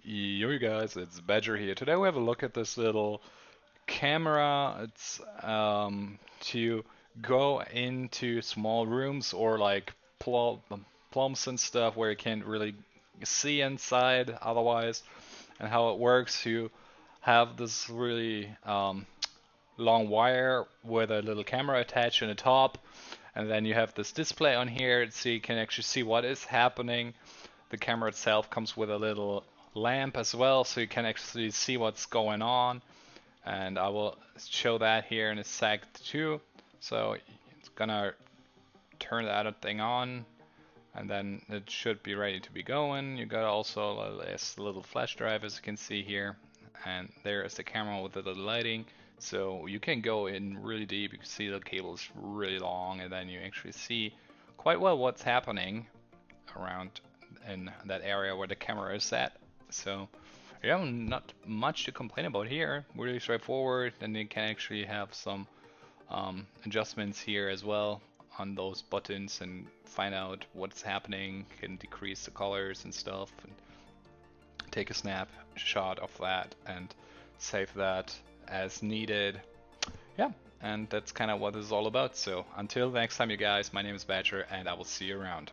Yo guys, it's Badger here. Today we have a look at this little camera. It's to go into small rooms or like plums and stuff where you can't really see inside otherwise, and how it works. You have this really long wire with a little camera attached in the top, and then you have this display on here so you can actually see what is happening. The camera itself comes with a little lamp as well, so you can actually see what's going on. And I will show that here in a sec too. So it's gonna turn that thing on, and then it should be ready to be going. You got also a little flash drive, as you can see here, and there is the camera with the little lighting. So you can go in really deep. You can see the cable is really long, and then you actually see quite well what's happening around in that area where the camera is at. So yeah, not much to complain about here. Really straightforward, and you can actually have some adjustments here as well on those buttons and find out what's happening, can decrease the colors and stuff, and take a snapshot of that and save that as needed. Yeah, and that's kind of what this is all about. So until next time, you guys, my name is Badger, and I will see you around.